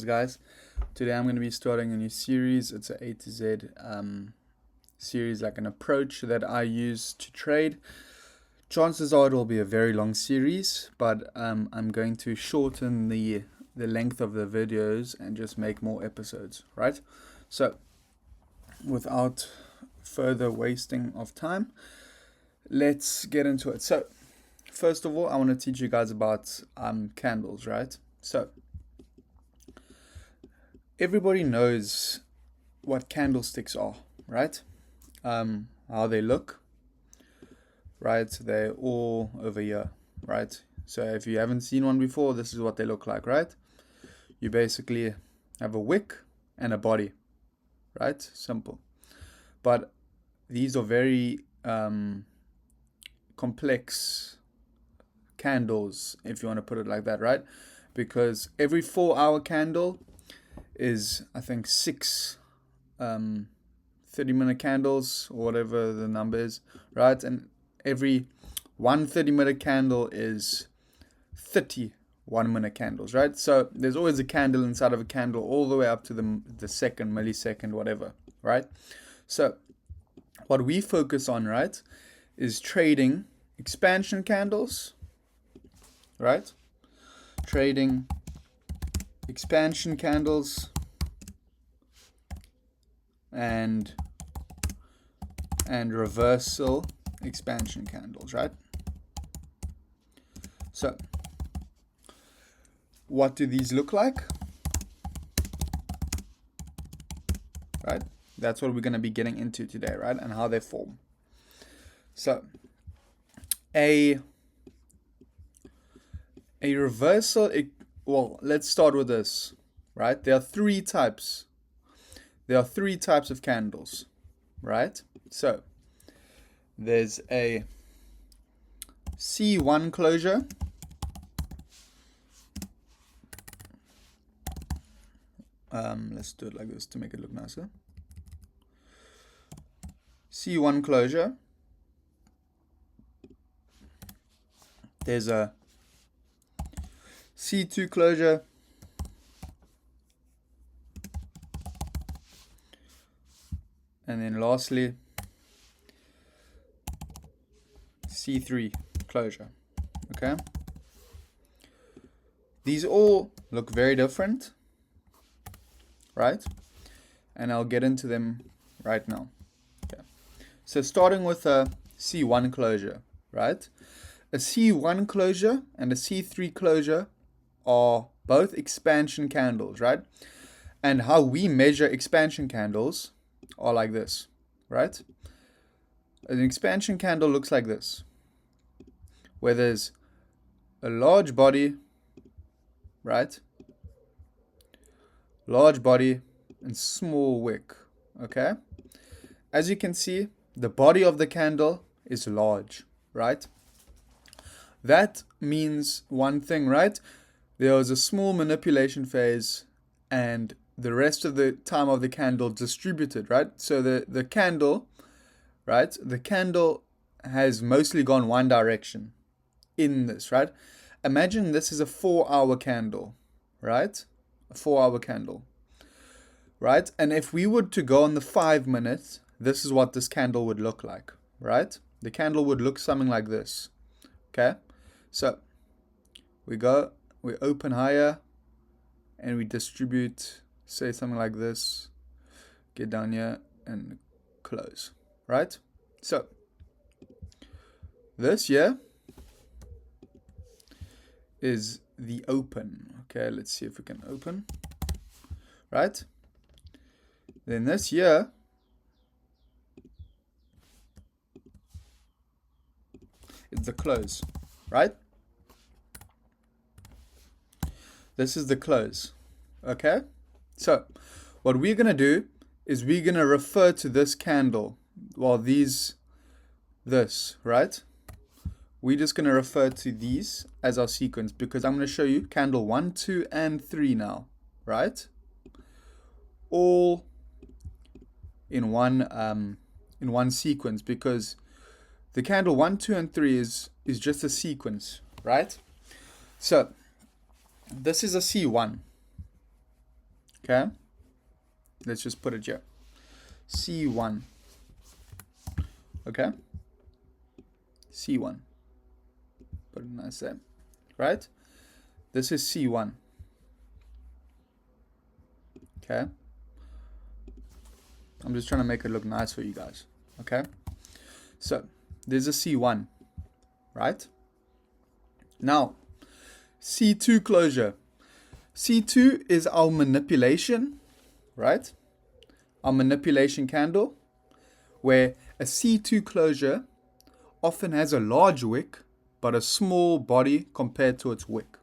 Guys. Today I'm going to be starting a new series. It's a to Z series, like an approach that I use to trade. Chances are it will be a very long series, but I'm going to shorten the length of the videos and just make more episodes, right? So without further wasting of time, let's get into it. So first of all, I want to teach you guys about candles, right? So everybody knows what candlesticks are, right? How they look, right? They're all over here, right? So if you haven't seen one before, this is what they look like, right? You basically have a wick and a body, right? Simple. But these are very complex candles, if you want to put it like that, right? Because every 4-hour candle is, I think, 6 30-minute candles, or whatever the number is, right? And every 1 30-minute candle is 30 1-minute candles, right? So there's always a candle inside of a candle, all the way up to the second, millisecond, whatever, right? So what we focus on, right, is trading expansion candles, right? Trading expansion candles and reversal expansion candles, right? So what do these look like? Right? That's what we're going to be getting into today, right? And how they form. So a reversal, well, let's start with this, right? There are three types of candles, right? So there's a C1 closure, let's do it like this to make it look nicer. C1 closure. There's a C2 closure, and then lastly C3 closure. Okay, these all look very different, right? And I'll get into them right now. Okay, so starting with a C1 closure, right? A C1 closure and a C3 closure are both expansion candles, right? And how we measure expansion candles are like this, right? An expansion candle looks like this, where there's a large body, right? Large body and small wick, okay? As you can see, the body of the candle is large, right? That means one thing, right? There was a small manipulation phase and the rest of the time of the candle distributed, right? So the candle, right? The candle has mostly gone one direction in this, right? Imagine this is a 4-hour candle, right? A 4-hour candle, right? And if we were to go on the 5 minutes, this is what this candle would look like, right? The candle would look something like this, okay? So we open higher and we distribute, say something like this, get down here and close, right? So this here is the open. Okay, let's see if we can open, right? Then this here is the close, right? This is the close, okay? So what we're going to do is we're going to refer to this candle, well, this, right? We're just going to refer to these as our sequence because I'm going to show you candle 1, 2, and 3 now, right? All in one sequence, because the candle 1, 2, and 3 is just a sequence, right? So this is a C1, Okay, let's just put it here. C1. Okay, C1. Put it nice there. Right? This is C1. Okay. I'm just trying to make it look nice for you guys. Okay. So there's a C1. Right? Now, C2 closure. C2 is our manipulation. Right? Our manipulation candle, where a C2 closure often has a large wick but a small body compared to its wick.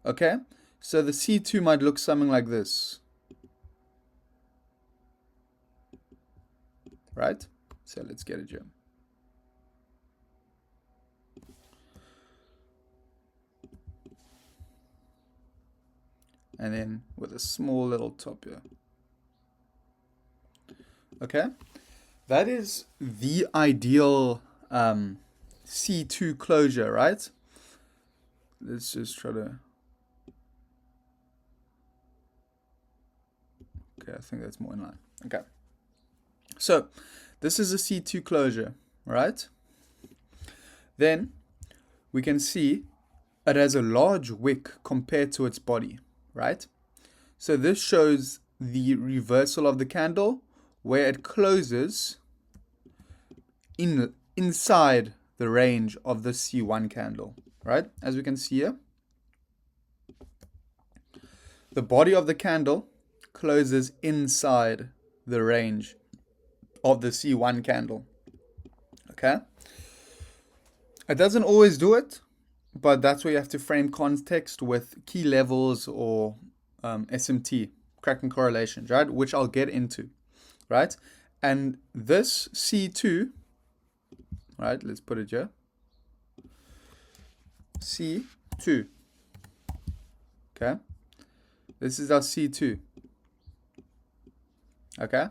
Okay, so the C2 might look something like this, right? So let's get it here. And then with a small little top here. Okay, that is the ideal C2 closure, right? Let's just try to... Okay, I think that's more in line. Okay, so this is a C2 closure, right? Then we can see it has a large wick compared to its body, right? So this shows the reversal of the candle where it closes inside the range of the C1 candle, right? As we can see here, the body of the candle closes inside the range of the C1 candle, okay? It doesn't always do it, but that's where you have to frame context with key levels or SMT, cracking correlations, right? Which I'll get into, right? And this C2, right? Let's put it here. C2. Okay. This is our C2. Okay.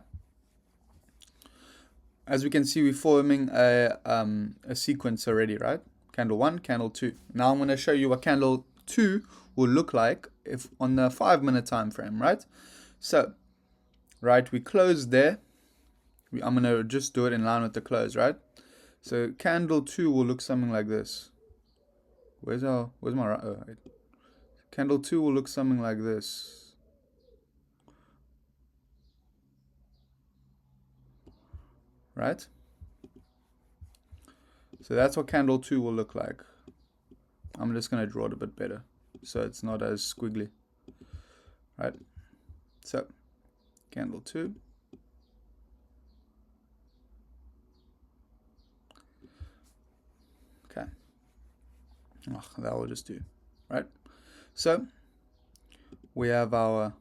As we can see, we're forming a sequence already, right? Candle 1, candle 2. Now I'm going to show you what candle 2 will look like if on the 5-minute time frame, right? So, right, we close there. I'm going to just do it in line with the close, right? So candle 2 will look something like this. Where's my right? Oh, right. Candle 2 will look something like this. Right? So that's what candle 2 will look like. I'm just going to draw it a bit better so it's not as squiggly. Right? So, candle 2. Okay. Oh, that will just do. Right? So, we have our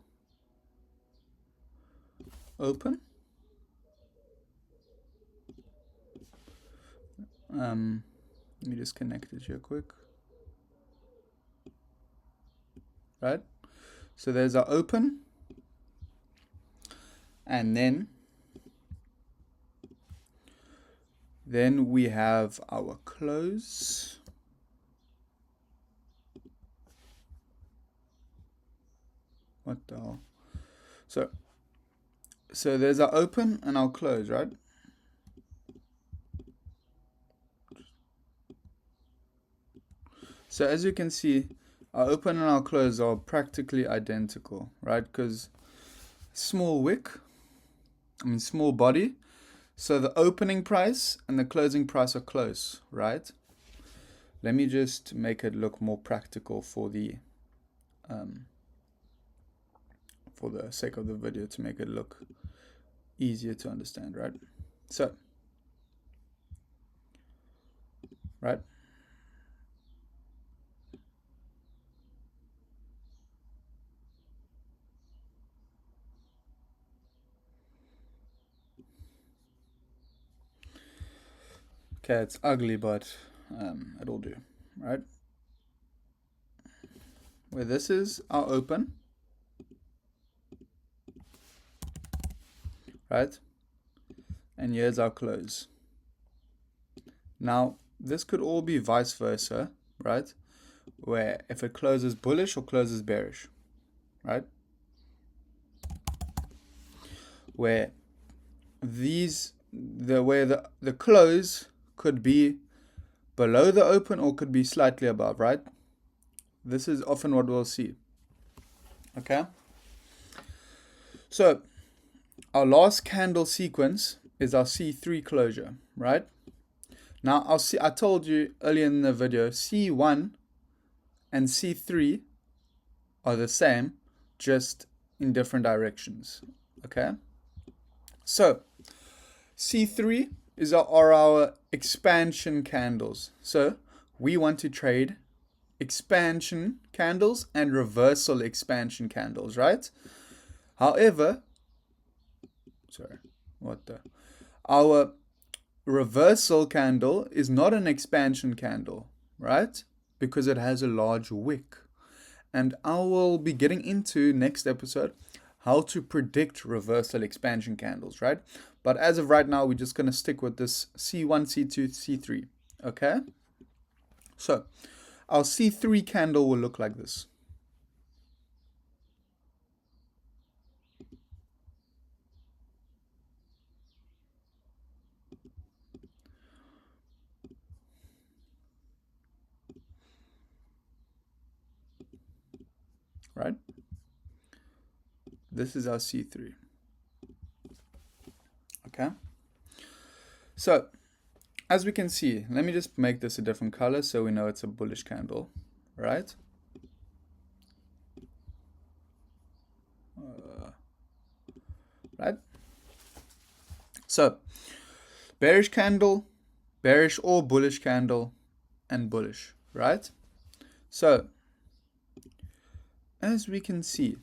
open. Let me just connect it here quick. Right? So there's our open. And then we have our close. What the hell? So there's our open and our close, right? So as you can see, our open and our close are practically identical, right? Because small wick, small body. So the opening price and the closing price are close, right? Let me just make it look more practical for the sake of the video, to make it look easier to understand, right? So, right? Okay, it's ugly, but it'll do, right? Where this is our open, right? And here's our close. Now, this could all be vice versa, right? Where if it closes bullish or closes bearish, right? where the close could be below the open or could be slightly above, right? This is often what we'll see. Okay? So, our last candle sequence is our C3 closure, right? Now, I told you earlier in the video, C1 and C3 are the same, just in different directions. Okay? So, C3 are our expansion candles. So, we want to trade expansion candles and reversal expansion candles, right? However, our reversal candle is not an expansion candle, right? Because it has a large wick. And I will be getting into next episode how to predict reversal expansion candles, right? But as of right now, we're just going to stick with this C1, C2, C3, okay? So our C3 candle will look like this. Right? This is our C3. Okay? So, as we can see, let me just make this a different color so we know it's a bullish candle, right? Right? So, bearish candle, bearish or bullish candle, and bullish, right? So, as we can see,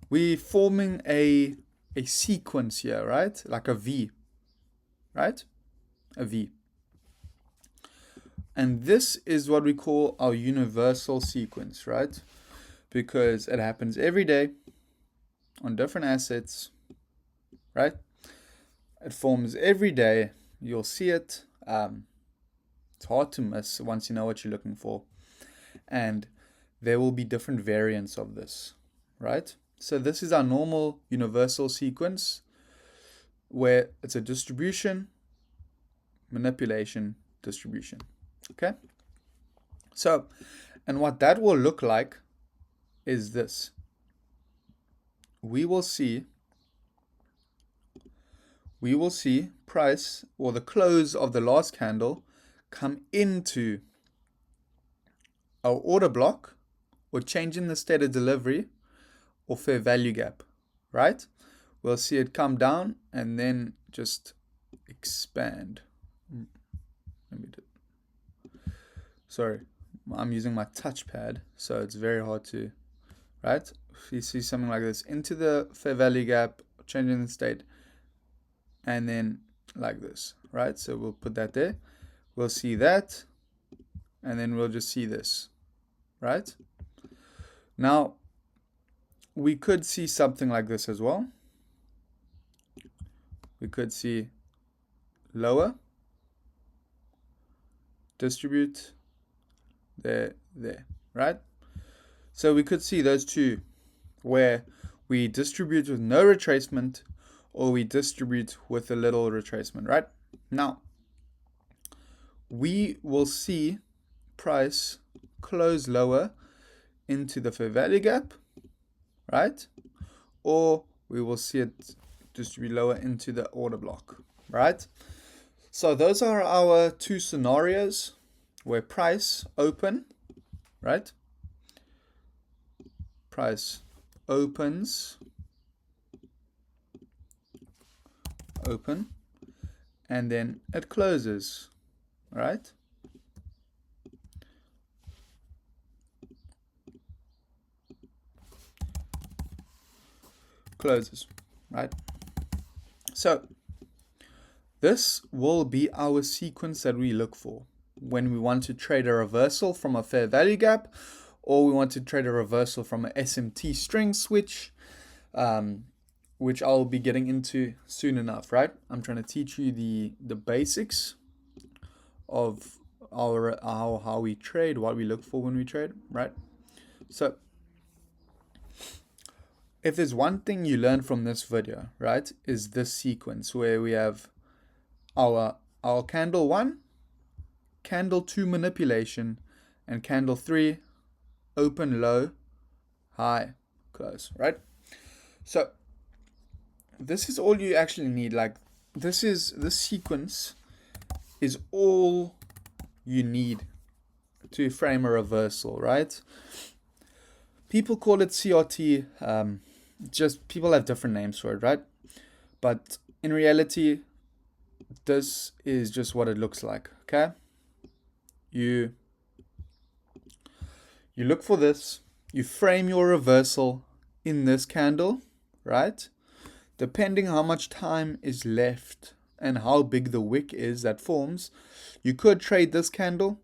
we're forming a sequence here, right? Like a V, right? A V. And this is what we call our universal sequence, right? Because it happens every day on different assets, right? It forms every day. You'll see it. It's hard to miss once you know what you're looking for. And there will be different variants of this, right? So this is our normal universal sequence where it's a distribution, manipulation, distribution. Okay? So, and what that will look like is this. We will see price or the close of the last candle come into our order block or change in the state of delivery or fair value gap, right? We'll see it come down and then just expand. Sorry, I'm using my touchpad, so it's very hard to, right? If you see something like this, into the fair value gap, changing the state, and then like this, right? So we'll put that there. We'll see that, and then we'll just see this, right? Now, we could see something like this as well. We could see lower, distribute, there, right? So we could see those two where we distribute with no retracement or we distribute with a little retracement, right? Now, we will see price close lower into the fair value gap, right? Or we will see it distribute lower into the order block, right? So those are our two scenarios where price open, right? Price opens, open, and then it closes, right? Closes, right? So this will be our sequence that we look for when we want to trade a reversal from a fair value gap, or we want to trade a reversal from an SMT string switch, which I'll be getting into soon enough, right? I'm trying to teach you the basics of our how we trade, what we look for when we trade, right? So if there's one thing you learn from this video, right, is this sequence where we have our candle 1, candle 2 manipulation, and candle 3 open, low, high, close, right? So this is all you actually need. Like this sequence is all you need to frame a reversal, right? People call it CRT. Just people have different names for it, right? But in reality, this is just what it looks like. Okay, you look for this, you frame your reversal in this candle, right? Depending how much time is left and how big the wick is that forms, you could trade this candle,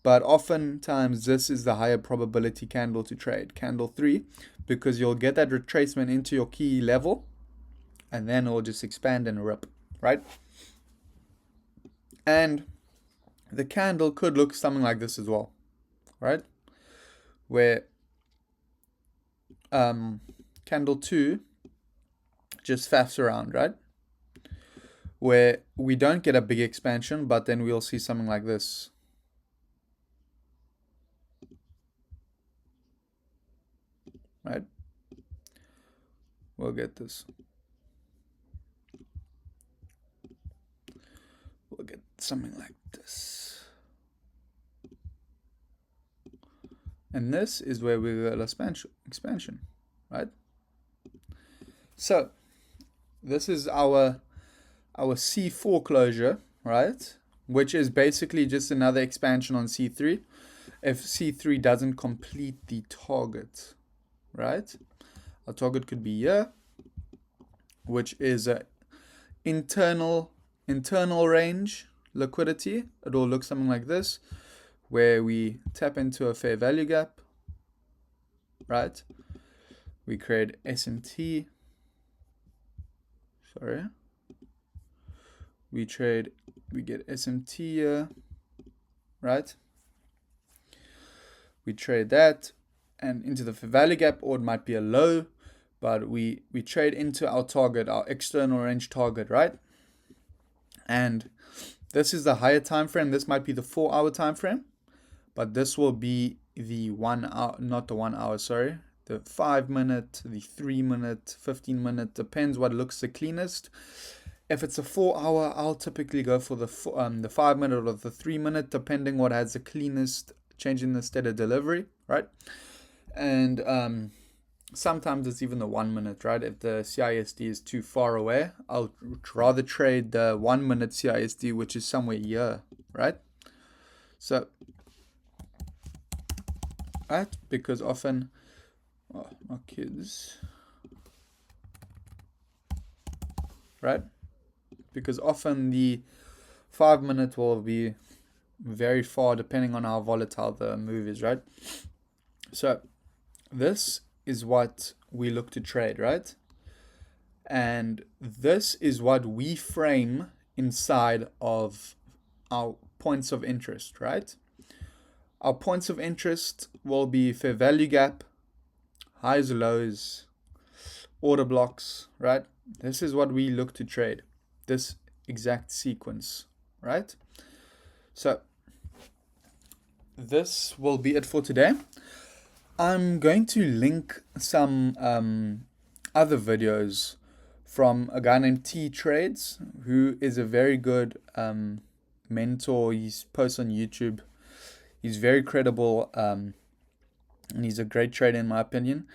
but oftentimes this is the higher probability candle to trade, candle 3, because you'll get that retracement into your key level and then it'll just expand and rip, right? And the candle could look something like this as well, right? Where candle 2 just faffs around, right? Where we don't get a big expansion, but then we'll see something like this. Right? We'll get this. We'll get something like this. And this is where we get expansion, right? So this is our C4 closure, right? Which is basically just another expansion on C3 if C3 doesn't complete the target, right? Our target could be here, which is a internal range liquidity. It will look something like this, where we tap into a fair value gap, right? We create SMT. Sorry. We get SMT here, right? We trade that and into the fair value gap, or it might be a low, but we trade into our target, our external range target, right? And this is the higher time frame. This might be the 4-hour time frame, but this will be the 1 hour, not the 1 hour, sorry, the 5 minute, the 3 minute, 15 minute, depends what looks the cleanest. If it's a 4-hour, I'll typically go for the 5 minute or the 3 minute, depending what has the cleanest change in the state of delivery, right? And sometimes it's even the 1 minute, right? If the CISD is too far away, I'll rather trade the 1 minute CISD, which is somewhere here, right? So, right? Because often, oh, my kids, right? Because often the 5 minute will be very far depending on how volatile the move is, right? So this is what we look to trade, right? And this is what we frame inside of our points of interest, right? Our points of interest will be fair value gap, highs, lows, order blocks, right? This is what we look to trade, this exact sequence, right? So this will be it for today. I'm going to link some other videos from a guy named T Trades, who is a very good mentor. He's posts on YouTube. He's very credible, and he's a great trader in my opinion.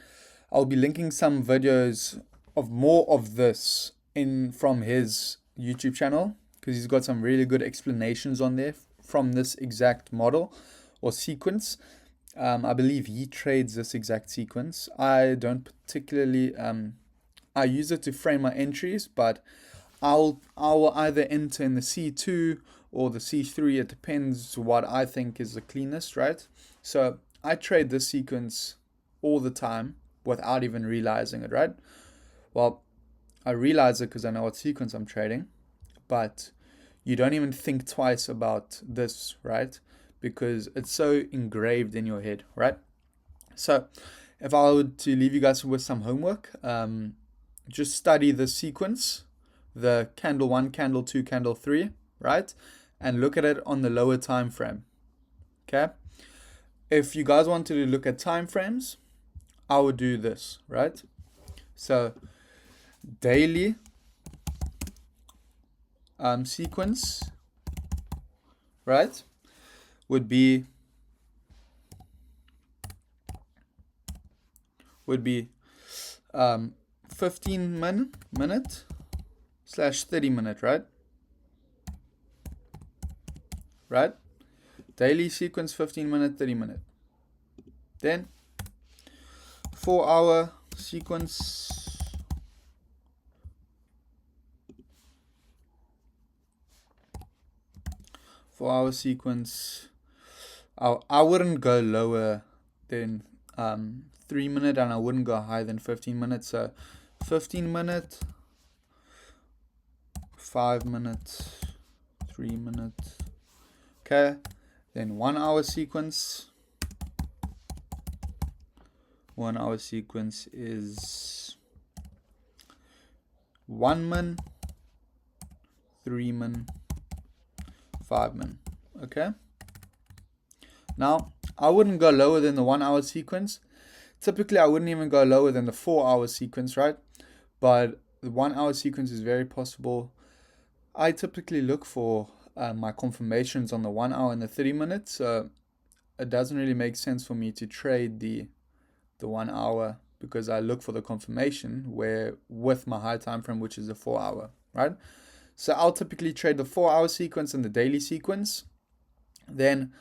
I'll be linking some videos of more of this in from his YouTube channel, because he's got some really good explanations on there from this exact model or sequence. I believe he trades this exact sequence. I don't particularly I use it to frame my entries, but I will either enter in the C2 or the C3. It depends what I think is the cleanest, right? So I trade this sequence all the time without even realizing it, right? Well, I realize it because I know what sequence I'm trading, but you don't even think twice about this, right? Because it's so engraved in your head, right? So if I were to leave you guys with some homework, just study the sequence, the candle 1, candle 2, candle 3, right? And look at it on the lower time frame. Okay? If you guys wanted to look at time frames, I would do this, right? So daily sequence, right, would be 15 minute slash 30 minute, right? Right? Daily sequence 15 minute, 30 minute. Then 4-hour sequence, I wouldn't go lower than 3 minute, and I wouldn't go higher than 15 minutes. So 15 minute, 5 minutes, 3 minutes. Okay. Then 1-hour sequence. 1-hour sequence is 1 min, 3 min, 5 min. Okay. Now, I wouldn't go lower than the 1-hour sequence. Typically, I wouldn't even go lower than the 4-hour sequence, right? But the 1-hour sequence is very possible. I typically look for my confirmations on the 1 hour and the 30 minutes. So it doesn't really make sense for me to trade the 1 hour, because I look for the confirmation where with my high time frame, which is the 4 hour, right? So I'll typically trade the 4-hour sequence and the daily sequence. Then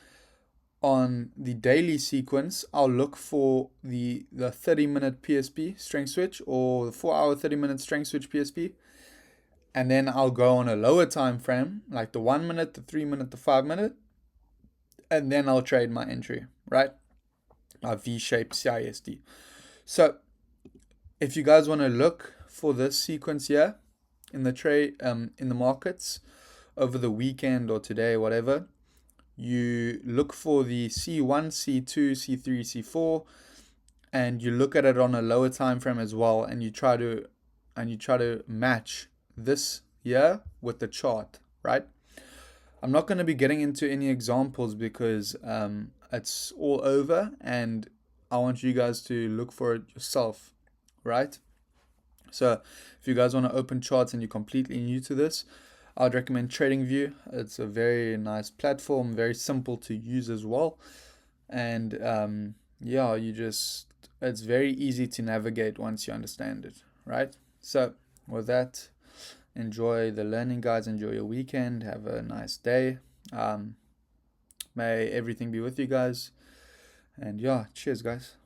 on the daily sequence, I'll look for the 30-minute PSP strength switch, or the 4-hour 30-minute strength switch PSP. And then I'll go on a lower time frame, like the 1 minute, the 3 minute, the 5 minute. And then I'll trade my entry, right? A V-shaped CISD. So if you guys want to look for this sequence here in the trade, in the markets over the weekend or today, whatever, you look for the C1, C2, C3, C4, and you look at it on a lower time frame as well, and you try to match this here with the chart, right? I'm not going to be getting into any examples because it's all over, and I want you guys to look for it yourself, right? So if you guys want to open charts and you're completely new to this, I'd recommend TradingView. It's a very nice platform, very simple to use as well. And yeah, it's very easy to navigate once you understand it, right? So with that, enjoy the learning, guys. Enjoy your weekend. Have a nice day. May everything be with you guys. And yeah, cheers, guys.